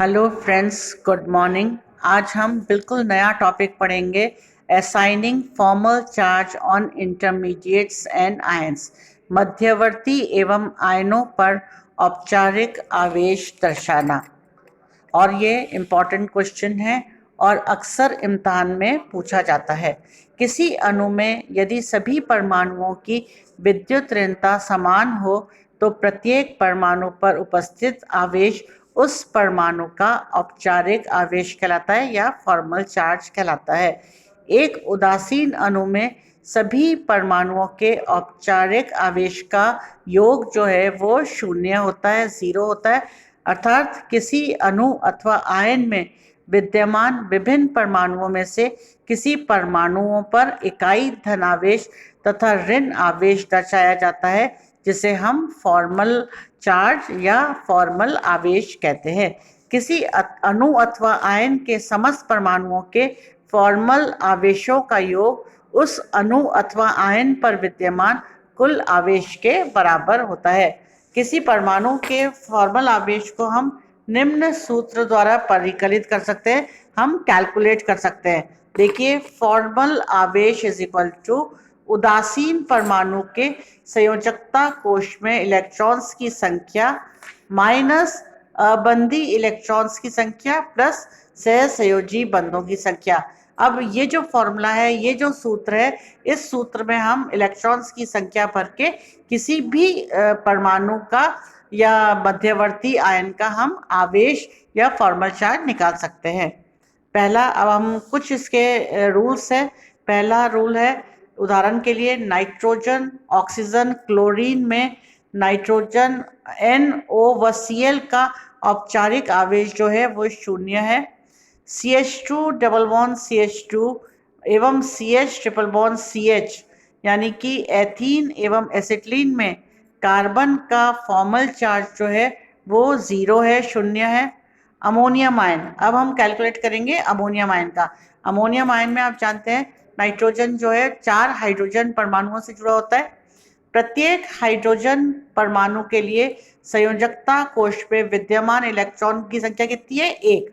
Hello friends, good morning. आज हम बिल्कुल नया टॉपिक पढ़ेंगे, assigning formal charge on intermediates and ions. मध्यवर्ती एवं आयनों पर औपचारिक आवेश दर्शाना। और ये इम्पॉर्टेंट क्वेश्चन है और अक्सर इम्तिहान में पूछा जाता है। किसी अणु में यदि सभी परमाणुओं की विद्युत ऋणता समान हो तो प्रत्येक परमाणु पर उपस्थित आवेश उस परमाणु का औपचारिक आवेश कहलाता है या फॉर्मल चार्ज कहलाता है। एक उदासीन अणु में सभी परमाणुओं के औपचारिक आवेश का योग जो है वो शून्य होता है, जीरो होता है। अर्थात किसी अणु अथवा आयन में विद्यमान विभिन्न परमाणुओं में से किसी परमाणुओं पर इकाई धनावेश तथा ऋण आवेश दर्शाया जाता है, जिसे हम फॉर्मल चार्ज या फॉर्मल आवेश कहते हैं। किसी अणु अथवा आयन के समस्त परमाणुओं के फॉर्मल आवेशों का योग उस अणु अथवा आयन पर विद्यमान कुल आवेश के बराबर होता है। किसी परमाणु के फॉर्मल आवेश को हम निम्न सूत्र द्वारा परिकलित कर सकते हैं, हम कैलकुलेट कर सकते हैं। देखिए, फॉर्मल आवेश इज इक्वल टू उदासीन परमाणु के संयोजकता कोश में इलेक्ट्रॉन्स की संख्या माइनस अबंधी इलेक्ट्रॉन्स की संख्या प्लस सहसंयोजी बंधों की संख्या। अब ये जो फॉर्मूला है, ये जो सूत्र है, इस सूत्र में हम इलेक्ट्रॉन्स की संख्या भर के किसी भी परमाणु का या मध्यवर्ती आयन का हम आवेश या फॉर्मल चार्ज निकाल सकते हैं। पहला, अब हम कुछ इसके रूल्स है। पहला रूल है, उदाहरण के लिए नाइट्रोजन, ऑक्सीजन, क्लोरीन में नाइट्रोजन NO व Cl का औपचारिक आवेश जो है वो शून्य है। CH2 डबल बॉन्ड CH2 एवं CH ट्रिपल बॉन्ड CH यानी कि एथीन एवं एसिटिलीन में कार्बन का फॉर्मल चार्ज जो है वो जीरो है, शून्य है। अमोनियम आयन, अब हम कैलकुलेट करेंगे अमोनियम आयन का। अमोनियम आयन में आप जानते हैं नाइट्रोजन जो है 4 हाइड्रोजन परमाणुओं से जुड़ा होता है। प्रत्येक हाइड्रोजन परमाणु के लिए संयोजकता कोश में विद्यमान इलेक्ट्रॉन की संख्या कितनी है? 1।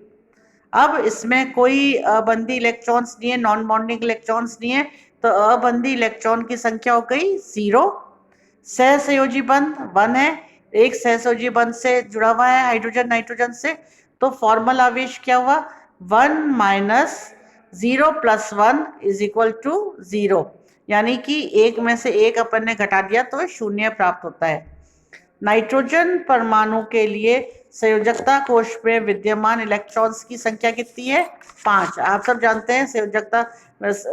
अब इसमें कोई अबंधी इलेक्ट्रॉन्स नहीं है, नॉन बॉन्डिंग इलेक्ट्रॉन्स नहीं है, तो अबंधी इलेक्ट्रॉन की संख्या हो गई 0। सहसंयोजी बंध 1 है, एक सहसंयोजी बंध से जुड़ा हुआ है हाइड्रोजन नाइट्रोजन से, तो फॉर्मल आवेश क्या हुआ? 1 minus 0 plus 1 is equal to 0, यानी कि एक में से एक अपन ने घटा दिया तो शून्य प्राप्त होता है। नाइट्रोजन परमाणु के लिए संयोजकता कोश में विद्यमान इलेक्ट्रॉन्स की संख्या कितनी है? 5। आप सब जानते हैं संयोजकता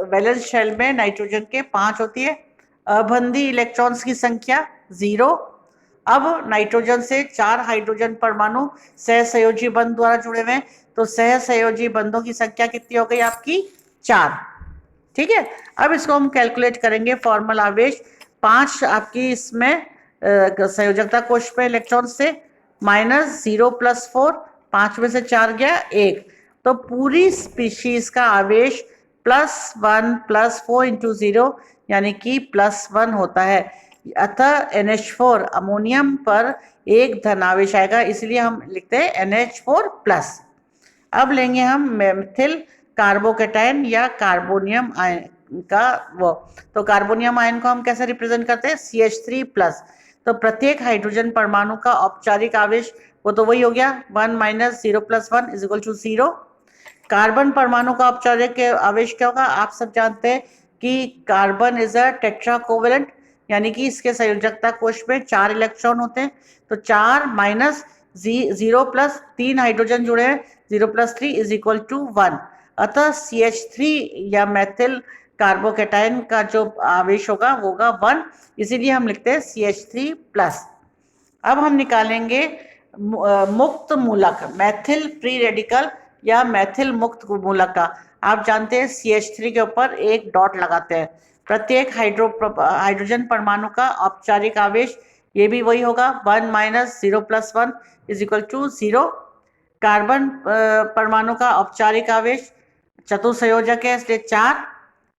वैलेंस शेल में नाइट्रोजन के 5 होती है। अबंधी इलेक्ट्रॉन्स की संख्या 0। अब नाइट्रोजन से 4 हाइड्रोजन परमाणु सहसंयोजी बंध द्वारा जुड़े हुए हैं, तो सहसंयोजी बंधों की संख्या कितनी हो गई आपकी? 4। ठीक है, अब इसको हम कैलकुलेट करेंगे। फॉर्मल आवेश 5 आपकी इसमें संयोजकता कोश पे इलेक्ट्रॉन से माइनस 0 प्लस 4, 5 में से 4 गया 1, तो पूरी स्पीशीज का आवेश +1 प्लस 4 इंटू 0 यानी कि +1 होता है। अतः NH4 अमोनियम पर एक धनावेश आएगा, इसलिए हम लिखते हैं NH4+। अब लेंगे हम मेथिल कार्बोकेटाइन या कार्बोनियम आयन का वो, तो कार्बोनियम आयन को हम कैसे रिप्रेजेंट करते हैं? CH3+। तो प्रत्येक हाइड्रोजन परमाणु का औपचारिक आवेश वो तो वही हो गया 1 minus 0 plus 1 is equal to 0। Carbon परमाणु का औपचारिक आवेश क्या होगा? आप सब जानते हैं कि carbon is a tetra covalent, यानी कि इसके संयोजकता कोश में 4 इलेक्ट्रॉन होते हैं, तो 4 माइनस 0 प्लस 3 हाइड्रोजन जुड़े हैं, 0 प्लस 3 इज इक्वल टू 1। अतः CH3 या मेथिल कार्बोकेटाइन का जो आवेश होगा वो होगा 1, इसीलिए हम लिखते हैं CH3+। अब हम निकालेंगे मुक्त मूलक, मैथिल फ्री रेडिकल या मैथिल मुक्त मूलक का। आप जानते हैं CH3 के ऊपर एक डॉट लगाते हैं। प्रत्येक हाइड्रोजन परमाणु का औपचारिक आवेश ये भी वही होगा 1 minus 0 plus 1 is equal to 0। Carbon परमाणु का औपचारिक आवेश चतुसंयोजक है इसलिए 4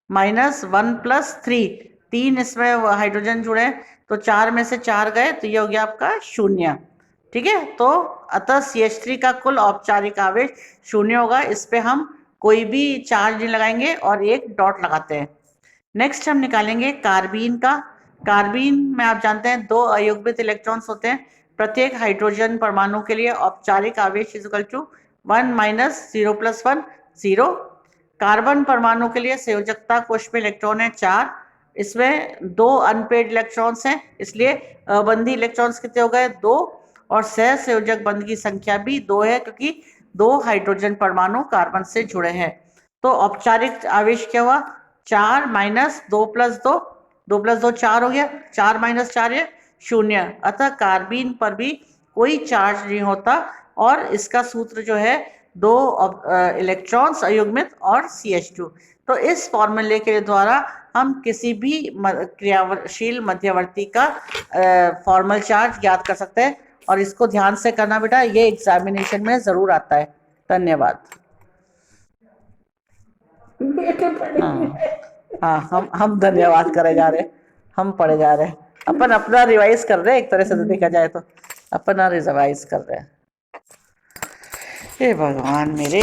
माइनस 1 प्लस 3, 3 इसमें हाइड्रोजन जुड़े हैं, तो 4 में से 4 गए तो ये हो गया आपका 0। ठीक है। तो अतः CH3 का कुल औपचारिक आवेश 0 होगा। इस पे हम कोई भी चार्ज नहीं लगाएंगे और एक डॉट लगाते हैं। नेक्स्ट हम निकालेंगे कार्बीन का। कार्बीन में आप जानते हैं 2 अयुग्मित इलेक्ट्रॉन्स होते हैं। प्रत्येक हाइड्रोजन परमाणु के लिए औपचारिक आवेश is equal to 1 minus 0 plus 1 0। Carbon परमाणु के लिए संयोजकता कोश में इलेक्ट्रॉन है 4। इसमें 2 अनपेड इलेक्ट्रॉन्स हैं, इसलिए अबंधी इलेक्ट्रॉन्स कितने हो गए 2। और सह संयोजक बंध की संख्या भी 2 है, क्योंकि 2 हाइड्रोजन परमाणु कार्बन से जुड़े हैं। तो औपचारिक आवेश क्या हुआ 4 माइनस 2 प्लस 2, 2 प्लस 2 4 हो गया, 4 माइनस 4 है 0। अतः कार्बीन पर भी कोई चार्ज नहीं होता और इसका सूत्र जो है 2 इलेक्ट्रॉन्स अयुग्मित और CH2। तो इस फॉर्मूले के द्वारा हम किसी भी क्रियाशील मध्यवर्ती का फॉर्मल चार्ज ज्ञात कर सकते हैं। और इसको ध्यान से करना बेटा, ये एग्जामिनेशन में जरूर आता है। धन्यवाद। हाँ हम धन्यवाद करे जा रहे, हम पढ़े जा रहे हैं, अपन अपना रिवाइज कर रहे हैं। एक तरह से तो देखा जाए तो अपना रिवाइज कर रहे हैं। हे भगवान मेरे।